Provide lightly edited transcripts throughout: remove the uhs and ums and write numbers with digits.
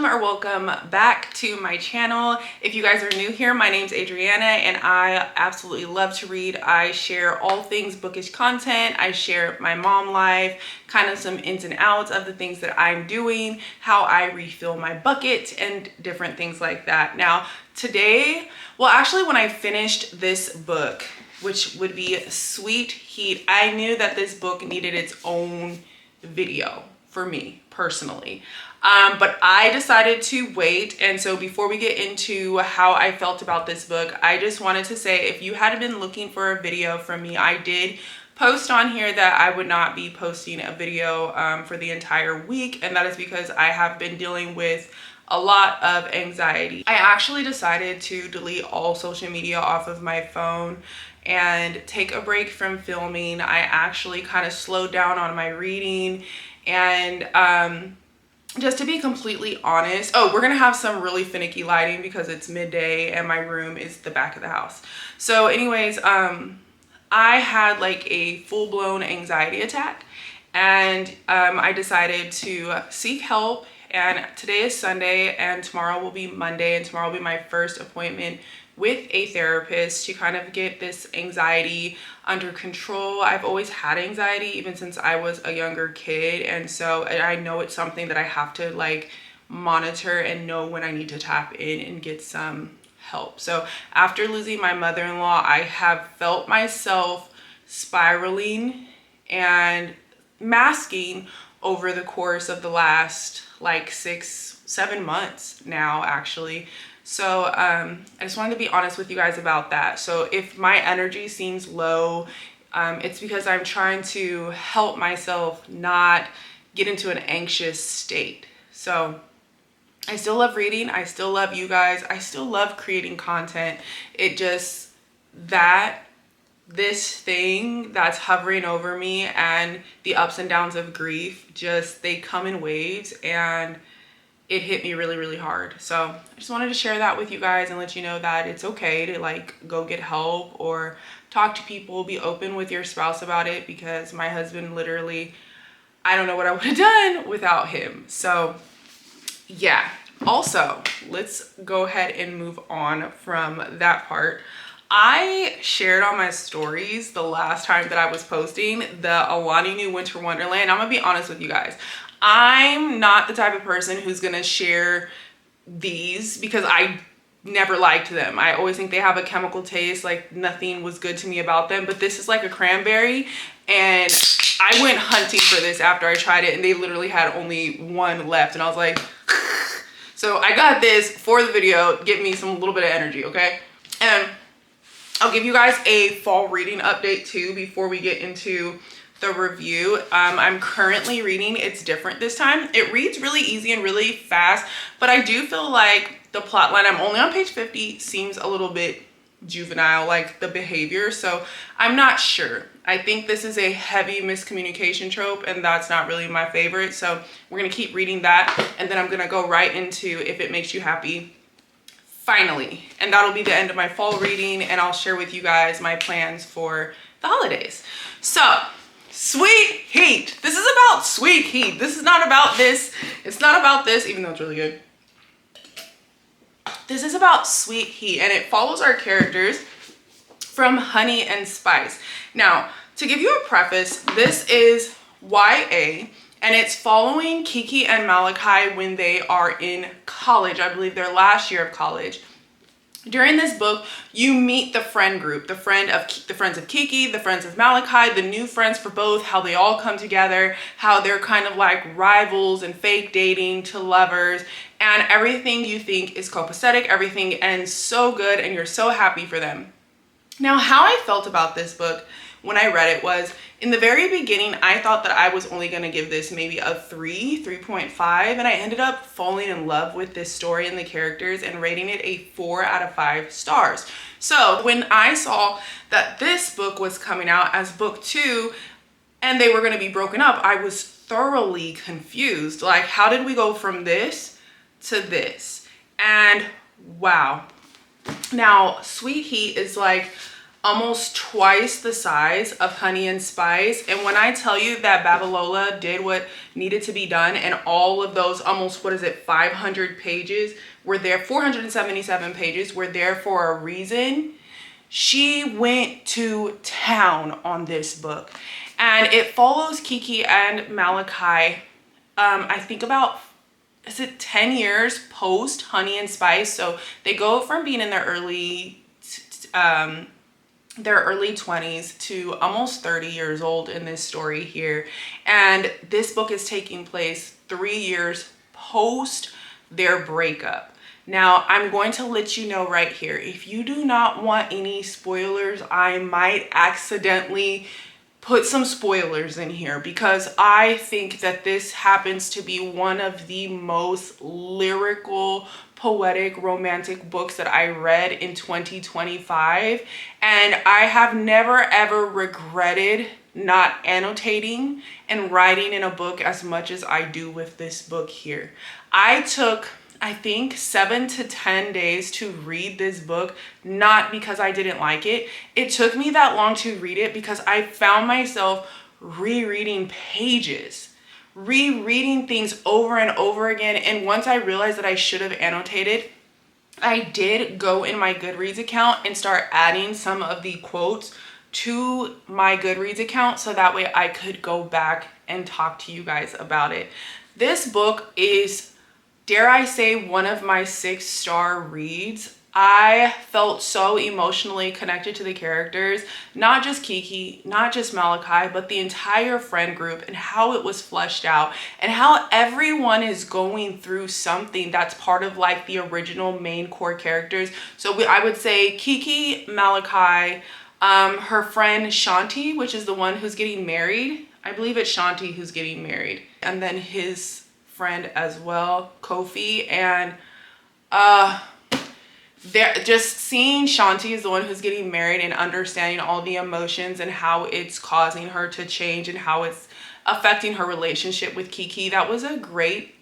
Welcome back to my channel. If you guys are new here, my name's Adriana and I absolutely love to read. I share all things bookish content. I share my mom life, kind of some ins and outs of the things that I'm doing, how I refill my bucket and different things like that. Now today, well actually when I finished this book, which would be Sweet Heat, I knew that this book needed its own video for me personally. But I decided to wait. And so before we get into how I felt about this book, I just wanted to say, if you had been looking for a video from me, I did post on here that I would not be posting a video for the entire week. And that is because I have been dealing with a lot of anxiety. I actually decided to delete all social media off of my phone and take a break from filming. I actually kind of slowed down on my reading and just to be completely honest, we're gonna have some really finicky lighting because it's midday and my room is the back of the house. So anyways, I had like a full-blown anxiety attack and I decided to seek help. And today is Sunday and tomorrow will be Monday, and tomorrow will be my first appointment with a therapist to kind of get this anxiety under control. I've always had anxiety even since I was a younger kid, and so I know it's something that I have to like monitor and know when I need to tap in and get some help. So after losing my mother-in-law, I have felt myself spiraling and masking over the course of the last like 6-7 months now actually. So I just wanted to be honest with you guys about that. So if my energy seems low, it's because I'm trying to help myself not get into an anxious state. So I still love reading. I still love you guys. I still love creating content. It just, this thing that's hovering over me and the ups and downs of grief, just they come in waves and it hit me really, really hard. So I just wanted to share that with you guys and let you know that it's okay to like go get help or talk to people, be open with your spouse about it, because my husband literally, I don't know what I would have done without him. So yeah, also let's go ahead and move on from that part. I shared on my stories the last time that I was posting the Alani New Winter Wonderland. I'm gonna be honest with you guys. I'm not the type of person who's gonna share these because I never liked them. I always think they have a chemical taste, like nothing was good to me about them. But this is like a cranberry and I went hunting for this after I tried it and they literally had only one left and I was like, so I got this for the video, get me some little bit of energy, okay? And I'll give you guys a fall reading update too before we get into the review. I'm currently reading It's Different this time. It reads really easy and really fast, but I do feel like the plot line, I'm only on page 50, seems a little bit juvenile, like the behavior. So I'm not sure. I think this is a heavy miscommunication trope and that's not really my favorite. So we're gonna keep reading that and then I'm gonna go right into If It Makes You Happy finally. And that'll be the end of my fall reading and I'll share with you guys my plans for the holidays. So Sweet Heat. This is about Sweet Heat. This is not about this. It's not about this, even though it's really good. This is about Sweet Heat and it follows our characters from Honey and Spice. Now, to give you a preface, this is YA and it's following Kiki and Malachi when they are in college. I believe their last year of college. During this book, you meet the friend group, the friends of Kiki, the friends of Malachi, the new friends for both, how they all come together, how they're kind of like rivals and fake dating to lovers, and everything you think is copacetic, everything ends so good and you're so happy for them. Now, how I felt about this book when I read it was, in the very beginning, I thought that I was only going to give this maybe a 3.5, and I ended up falling in love with this story and the characters and rating it a 4 out of 5 stars. So when I saw that this book was coming out as book 2 and they were going to be broken up, I was thoroughly confused. Like, how did we go from this to this? And wow. Now, Sweet Heat is like almost twice the size of Honey and Spice. And when I tell you that Babalola did what needed to be done, and all of those almost, 500 pages were there, 477 pages were there for a reason. She went to town on this book. And it follows Kiki and Malachi, I think about, is it 10 years post Honey and Spice? So they go from being in their early 20s to almost 30 years old in this story here. And this book is taking place 3 years post their breakup. Now, I'm going to let you know right here, if you do not want any spoilers, I might accidentally put some spoilers in here, because I think that this happens to be one of the most lyrical, poetic, romantic books that I read in 2025. And I have never ever regretted not annotating and writing in a book as much as I do with this book here. I took, I think, 7 to 10 days to read this book, not because I didn't like it. It took me that long to read it because I found myself rereading pages, rereading things over and over again. And once I realized that I should have annotated, I did go in my Goodreads account and start adding some of the quotes to my Goodreads account so that way I could go back and talk to you guys about it. This book is, dare I say, one of my 6-star reads. I felt so emotionally connected to the characters, not just Kiki, not just Malachi, but the entire friend group, and how it was fleshed out and how everyone is going through something that's part of like the original main core characters. So I would say Kiki, Malachi, her friend Shanti, which is the one who's getting married. I believe it's Shanti who's getting married. And then his friend as well, Kofi. And they're just seeing Shanti is the one who's getting married and understanding all the emotions and how it's causing her to change and how it's affecting her relationship with Kiki. That was a great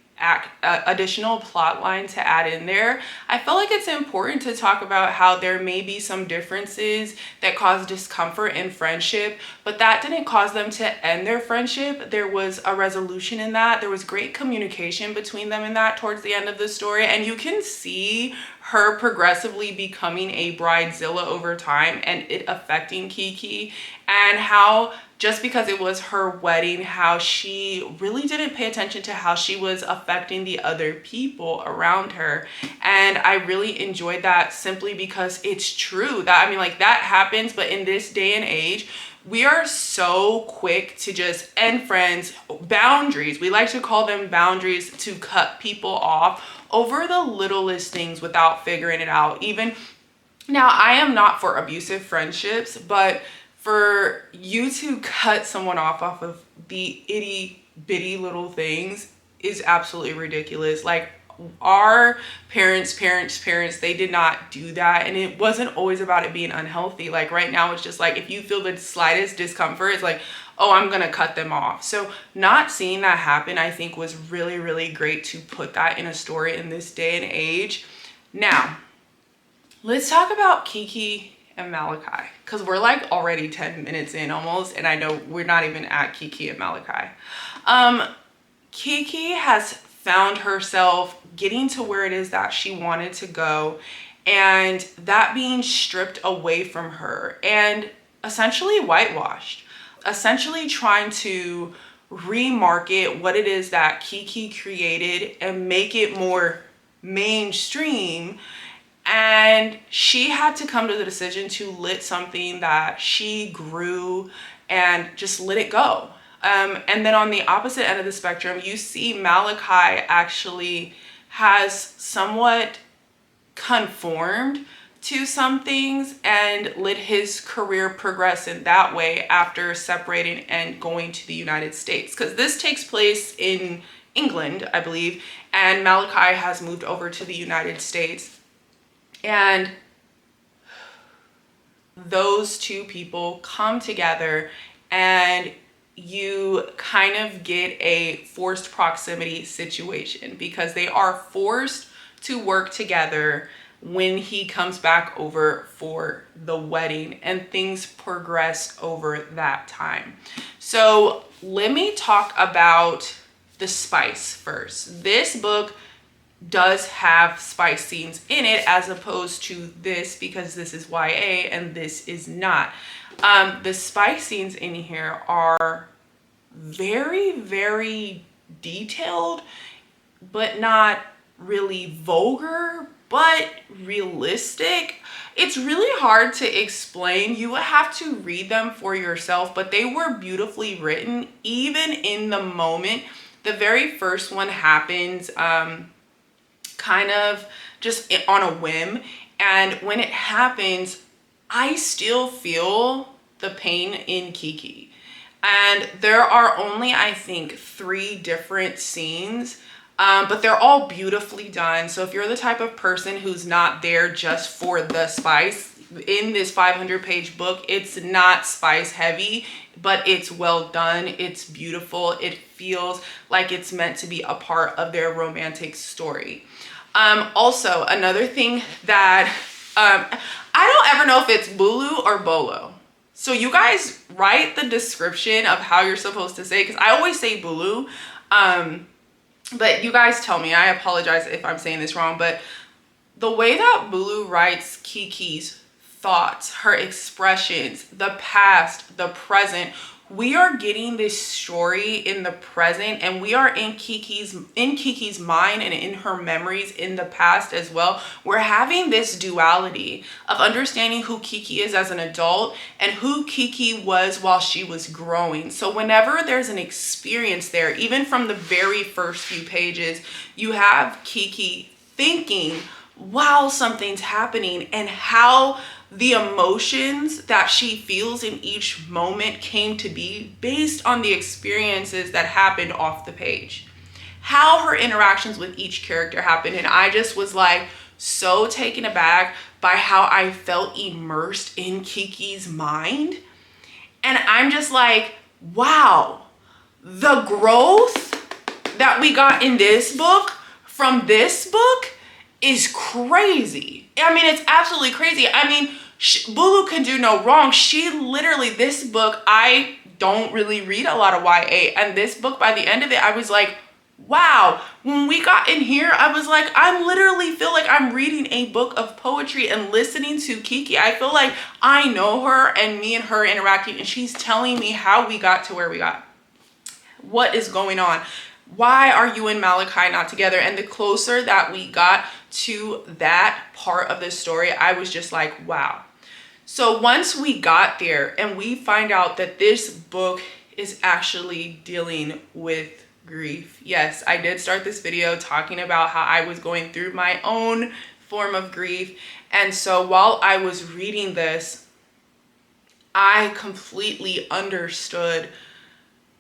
additional plot line to add in there. I felt like it's important to talk about how there may be some differences that cause discomfort in friendship, but that didn't cause them to end their friendship. There was a resolution in that. There was great communication between them in that towards the end of the story, and you can see her progressively becoming a bridezilla over time and it affecting Kiki, and how just because it was her wedding, how she really didn't pay attention to how she was affecting the other people around her. And I really enjoyed that simply because it's true that, I mean, like, that happens, but in this day and age, we are so quick to just end friends. Boundaries, we like to call them boundaries, to cut people off over the littlest things without figuring it out. Even now, I am not for abusive friendships, but for you to cut someone off of the itty bitty little things is absolutely ridiculous. Like, our parents, they did not do that. And it wasn't always about it being unhealthy. Like, right now, it's just like, if you feel the slightest discomfort, it's like, oh, I'm gonna cut them off. So not seeing that happen, I think, was really, really great to put that in a story in this day and age. Now, let's talk about Kiki and Malachi, because we're like already 10 minutes in almost, and I know we're not even at Kiki and Malachi. Kiki has found herself getting to where it is that she wanted to go, and that being stripped away from her and essentially whitewashed, essentially trying to remarket what it is that Kiki created and make it more mainstream. And she had to come to the decision to let something that she grew and just let it go. And then on the opposite end of the spectrum, you see Malachi actually has somewhat conformed to some things and let his career progress in that way after separating and going to the United States. Because this takes place in England, I believe, and Malachi has moved over to the United States. And those two people come together, and you kind of get a forced proximity situation because they are forced to work together when he comes back over for the wedding, and things progress over that time. So let me talk about the spice first. This book does have spice scenes in it as opposed to this, because this is YA and this is not. The spice scenes in here are very, very detailed, but not really vulgar, but realistic. It's really hard to explain. You would have to read them for yourself, but they were beautifully written, even in the moment. The very first one happens kind of just on a whim. And when it happens, I still feel the pain in Kiki. And there are only, I think, 3 different scenes, but they're all beautifully done. So if you're the type of person who's not there just for the spice, in this 500-page book, it's not spice heavy, but it's well done. It's beautiful. It feels like it's meant to be a part of their romantic story. Also, another thing that I don't ever know if it's Bolu or Bolo. So you guys write the description of how you're supposed to say it, because I always say Bolu. But you guys tell me. I apologize if I'm saying this wrong, but the way that Bolu writes Kiki's thoughts, her expressions, the past, the present, we are getting this story in the present, and we are in Kiki's mind and in her memories in the past as well. We're having this duality of understanding who Kiki is as an adult and who Kiki was while she was growing. So whenever there's an experience there, even from the very first few pages, you have Kiki thinking while something's happening, and how the emotions that she feels in each moment came to be based on the experiences that happened off the page. How her interactions with each character happened. And I just was like so taken aback by how I felt immersed in Kiki's mind. And I'm just like, wow, the growth that we got in this book from this book is crazy. I mean, it's absolutely crazy. I mean, Bolu can do no wrong. She literally, this book, I don't really read a lot of YA, and this book, by the end of it, I was like, wow. When we got in here, I was like, I literally feel like I'm reading a book of poetry and listening to Kiki. I feel like I know her and me and her interacting, and she's telling me how we got to where we got. What is going on? Why are you and Malachi not together? And the closer that we got to that part of the story, I was just like, wow. So once we got there and we find out that this book is actually dealing with grief. Yes, I did start this video talking about how I was going through my own form of grief. And so while I was reading this, I completely understood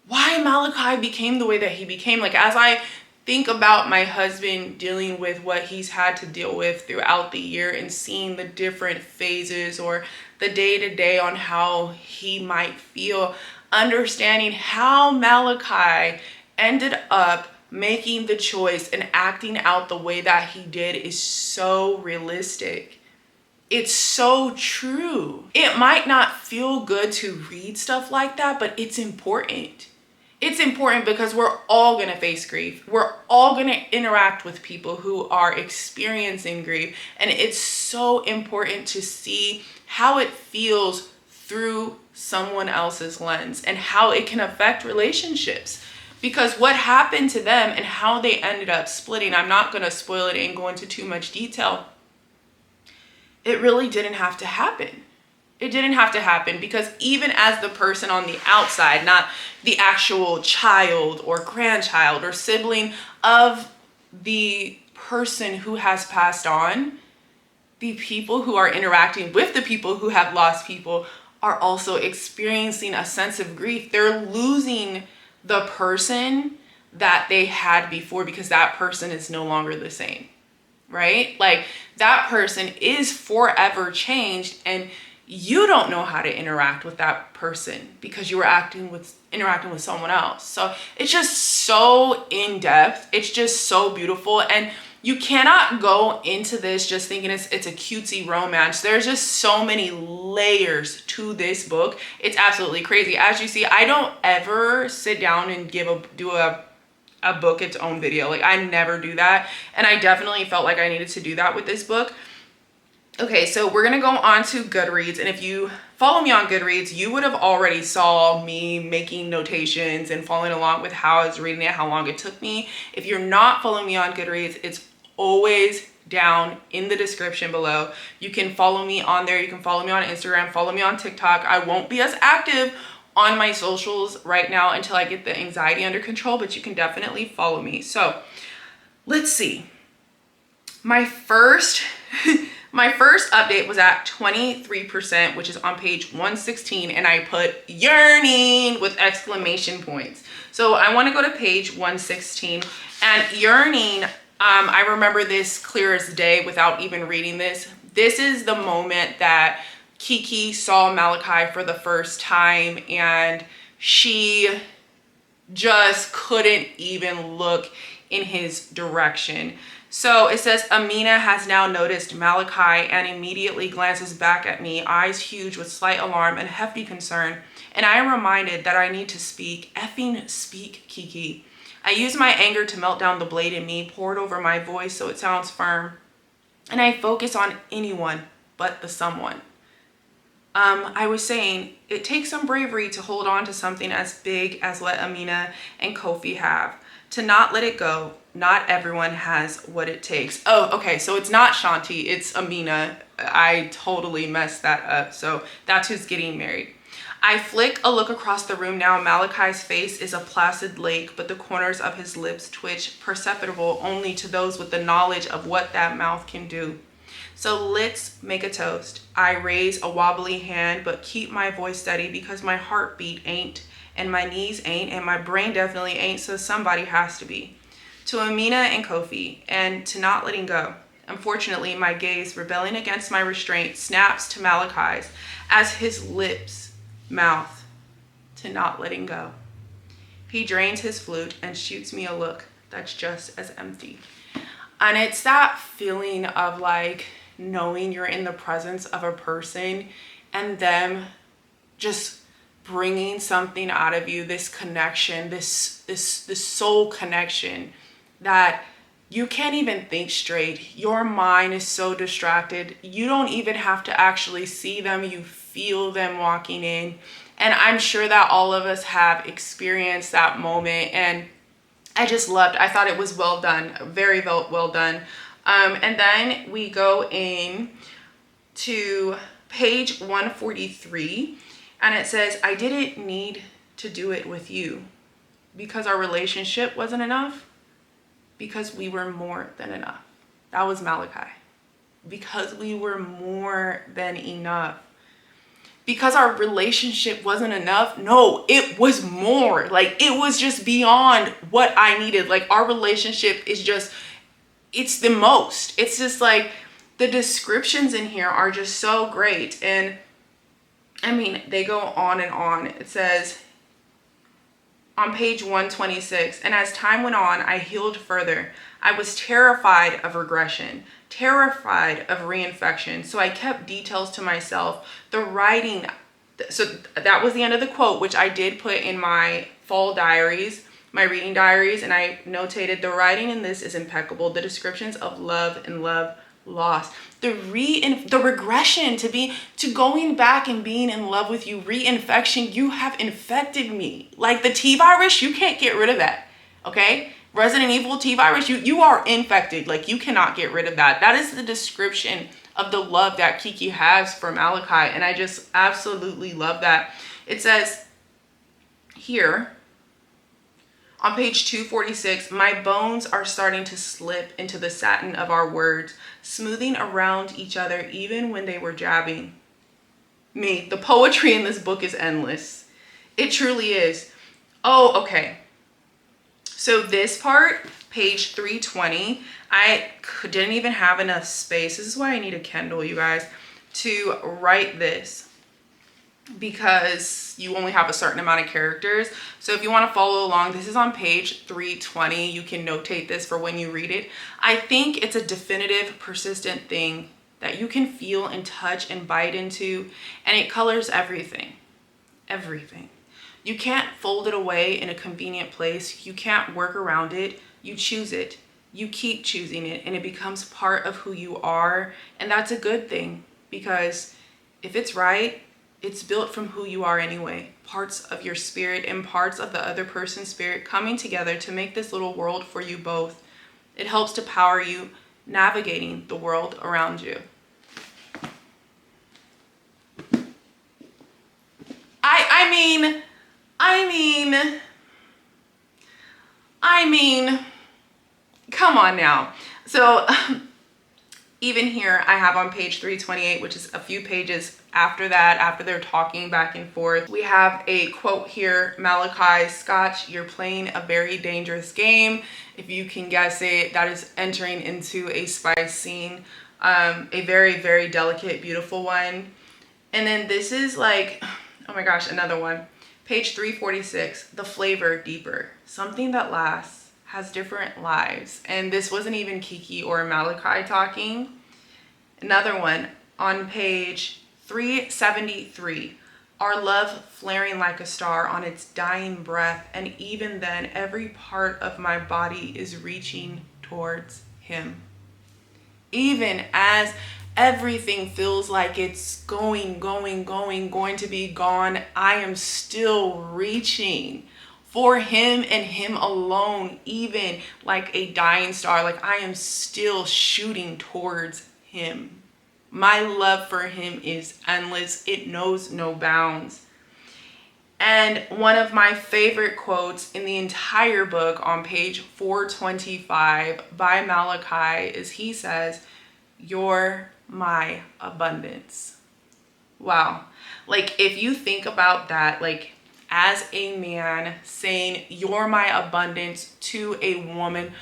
why Malachi became the way that he became. Like, as I think about my husband dealing with what he's had to deal with throughout the year and seeing the different phases or the day-to-day on how he might feel, understanding how Malachi ended up making the choice and acting out the way that he did is so realistic. It's so true. It might not feel good to read stuff like that, but it's important. It's important because we're all going to face grief. We're all going to interact with people who are experiencing grief. And it's so important to see how it feels through someone else's lens and how it can affect relationships. Because what happened to them and how they ended up splitting, I'm not going to spoil it and go into too much detail. It really didn't have to happen. It didn't have to happen, because even as the person on the outside, not the actual child or grandchild or sibling of the person who has passed on, the people who are interacting with the people who have lost people are also experiencing a sense of grief. They're losing the person that they had before because that person is no longer the same, right? Like, that person is forever changed, and you don't know how to interact with that person because you were interacting with someone else. So it's just so in depth. It's just so beautiful. And you cannot go into this just thinking it's a cutesy romance. There's just so many layers to this book. It's absolutely crazy. As you see, I don't ever sit down and do a book its own video. Like, I never do that. And I definitely felt like I needed to do that with this book. Okay, so we're gonna go on to Goodreads, and if you follow me on Goodreads, you would have already saw me making notations and following along with how I was reading it, how long it took me. If you're not following me on Goodreads, it's always down in the description below. You can follow me on there. You can follow me on Instagram, follow me on TikTok. I won't be as active on my socials right now until I get the anxiety under control, but you can definitely follow me. So let's see. My first update was at 23%, which is on page 116, and I put yearning with exclamation points. So I want to go to page 116, and yearning, I remember this clear as day without even reading this. This is the moment that Kiki saw Malachi for the first time, and she just couldn't even look in his direction. So it says, Amina has now noticed Malachi and immediately glances back at me, eyes huge with slight alarm and hefty concern. And I am reminded that I need to speak. Effing speak, Kiki. I use my anger to melt down the blade in me, pour it over my voice so it sounds firm. And I focus on anyone but the someone. I was saying, it takes some bravery to hold on to something as big as what Amina and Kofi have. To not let it go. Not everyone has what it takes. Oh, okay, so it's not Shanti, it's Amina. I totally messed that up. So that's who's getting married. I flick a look across the room now. Malachi's face is a placid lake, but the corners of his lips twitch, perceptible only to those with the knowledge of what that mouth can do. So let's make a toast. I raise a wobbly hand, but keep my voice steady because my heartbeat ain't, and my knees ain't, and my brain definitely ain't, so somebody has to be. To Amina and Kofi, and to not letting go. Unfortunately, my gaze, rebelling against my restraint, snaps to Malachi's as his lips mouth to not letting go. He drains his flute and shoots me a look that's just as empty. And it's that feeling of like knowing you're in the presence of a person and them just bringing something out of you, this connection, this soul connection that you can't even think straight. Your mind is so distracted. You don't even have to actually see them. You feel them walking in. And I'm sure that all of us have experienced that moment. And I thought it was well done, very well done. And then we go in to page 143, and it says, I didn't need to do it with you because our relationship wasn't enough, because we were more than enough. That was Malachi. Because we were more than enough. Because our relationship wasn't enough. No, it was more. Like, it was just beyond what I needed. Like, our relationship is just, it's the most. It's just like, the descriptions in here are just so great. And I mean, they go on and on. It says on page 126, and as time went on, I healed further. I was terrified of regression, terrified of reinfection. So I kept details to myself. The writing, so that was the end of the quote, which I did put in my fall diaries, my reading diaries, and I notated, the writing in this is impeccable. The descriptions of love and love lost. The regression to going back and being in love with you, reinfection, you have infected me. Like the T virus, you can't get rid of that. Okay? Resident Evil T virus, you are infected. Like, you cannot get rid of that. That is the description of the love that Kiki has for Malachi. And I just absolutely love that. It says here on page 246, my bones are starting to slip into the satin of our words, smoothing around each other even when they were jabbing. Me, the poetry in this book is endless. It truly is. Oh, okay. So this part, page 320, I didn't even have enough space. This is why I need a Kindle, you guys, to write this. because you only have a certain amount of characters. So if you want to follow along, this is on page 320. You can notate this for when you read it. I think it's a definitive, persistent thing that you can feel and touch and bite into, and it colors everything. Everything. You can't fold it away in a convenient place. You can't work around it. You choose it. You keep choosing it, and it becomes part of who you are. And that's a good thing, because if it's right, it's built from who you are anyway. Parts of your spirit and parts of the other person's spirit coming together to make this little world for you both. It helps to power you navigating the world around you. I mean, come on now. So even here I have on page 328, which is a few pages after that, after they're talking back and forth, we have a quote here. Malachi Scotch, you're playing a very dangerous game. If you can guess it, that is entering into a spice scene. A very, very delicate, beautiful one. And then this is like, oh my gosh, another one. Page 346, the flavor deeper. Something that lasts, has different lives. And this wasn't even Kiki or Malachi talking. Another one on page 373. Our love flaring like a star on its dying breath. And even then, every part of my body is reaching towards him. Even as everything feels like it's going to be gone, I am still reaching for him and him alone, even like a dying star. Like I am still shooting towards him. My love for him is endless. It knows no bounds. And one of my favorite quotes in the entire book on page 425 by Malachi is he says, "You're my abundance." Wow. Like if you think about that, like as a man saying you're my abundance to a woman,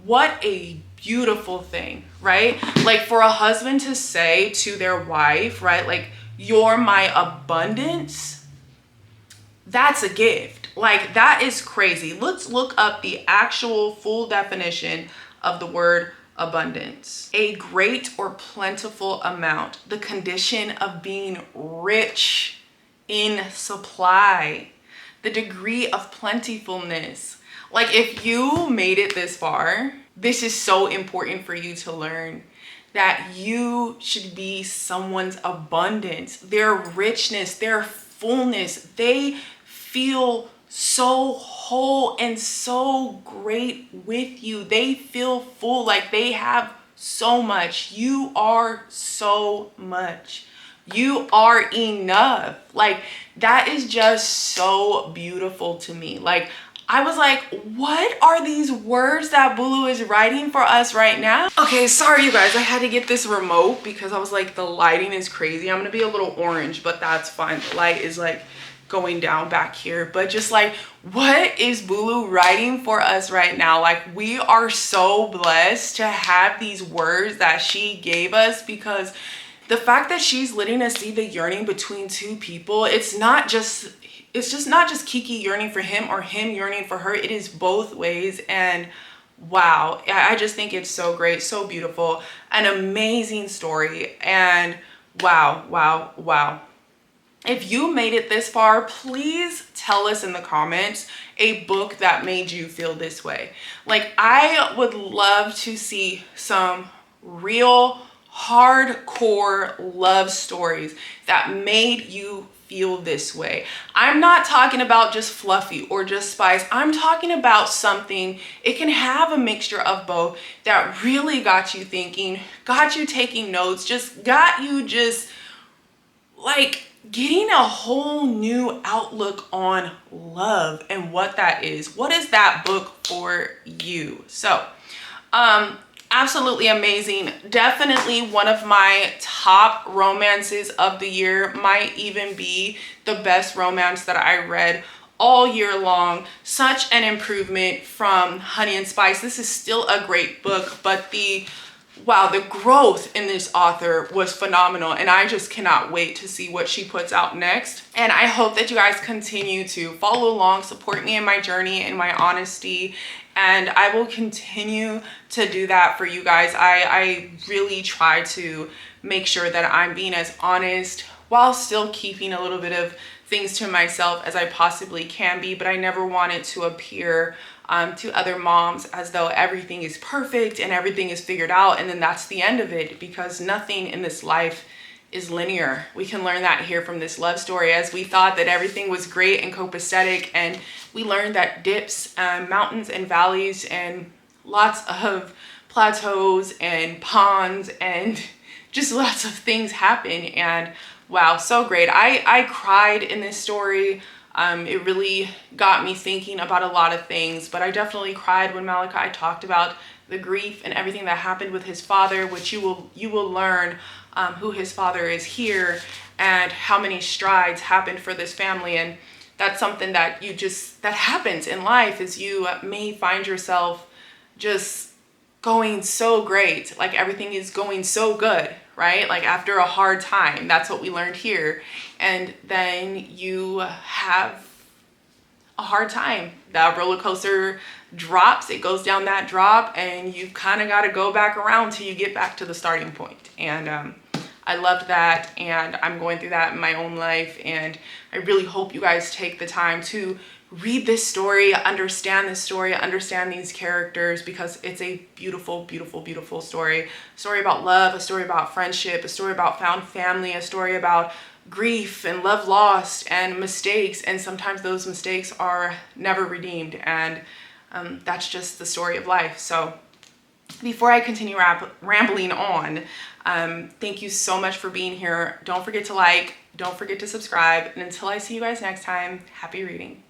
what a beautiful thing, right? Like for a husband to say to their wife, right, like you're my abundance, that's a gift. Like that is crazy. Let's look up the actual full definition of the word abundance. A great or plentiful amount, the condition of being rich in supply, the degree of plentifulness. Like if you made it this far, this is so important for you to learn that you should be someone's abundance, their richness, their fullness. They feel so whole and so great with you. They feel full, like they have so much. You are so much. You are enough. Like that is just so beautiful to me. Like I was like, what are these words that Bolu is writing for us right now? Okay, sorry you guys, I had to get this remote because I was like, the lighting is crazy. I'm gonna be a little orange, but that's fine. The light is like going down back here, but just like, what is Bolu writing for us right now? Like we are so blessed to have these words that she gave us, because the fact that she's letting us see the yearning between two people, it's just not just Kiki yearning for him or him yearning for her. It is both ways. And wow, I just think it's so great, so beautiful, an amazing story. And wow. If you made it this far, please tell us in the comments a book that made you feel this way. Like I would love to see some real hardcore love stories that made you feel this way. I'm not talking about just fluffy or just spice. I'm talking about something, it can have a mixture of both, that really got you thinking, got you taking notes, just got you just like getting a whole new outlook on love and what that is. What is that book for you? So, absolutely amazing. Definitely one of my top romances of the year. Might even be the best romance that I read all year long. Such an improvement from Honey and Spice. This is still a great book, but the wow, the growth in this author was phenomenal, and I just cannot wait to see what she puts out next. And I hope that you guys continue to follow along, support me in my journey and my honesty, and I will continue to do that for you guys. I really try to make sure that I'm being as honest while still keeping a little bit of things to myself as I possibly can be, but I never want it to appear to other moms as though everything is perfect and everything is figured out, and then that's the end of it, because nothing in this life is linear. We can learn that here from this love story, as we thought that everything was great and copacetic, and we learned that dips, mountains and valleys, and lots of plateaus and ponds and just lots of things happen. And wow, so great. I cried in this story. It really got me thinking about a lot of things, but I definitely cried when Malachi talked about the grief and everything that happened with his father, which you will learn who his father is here and how many strides happened for this family. And that's something that that happens in life, is you may find yourself just going so great, like everything is going so good, right? Like after a hard time, that's what we learned here. And then you have a hard time. That roller coaster drops, it goes down that drop, and you've kind of got to go back around till you get back to the starting point. And I loved that, and I'm going through that in my own life, and I really hope you guys take the time to read this story, understand this story, understand these characters, because it's a beautiful, beautiful, beautiful story. A story about love, a story about friendship, a story about found family, a story about grief and love lost and mistakes, and sometimes those mistakes are never redeemed, and that's just the story of life. So before I continue rambling on, thank you so much for being here. Don't forget to like, don't forget to subscribe, and until I see you guys next time, happy reading.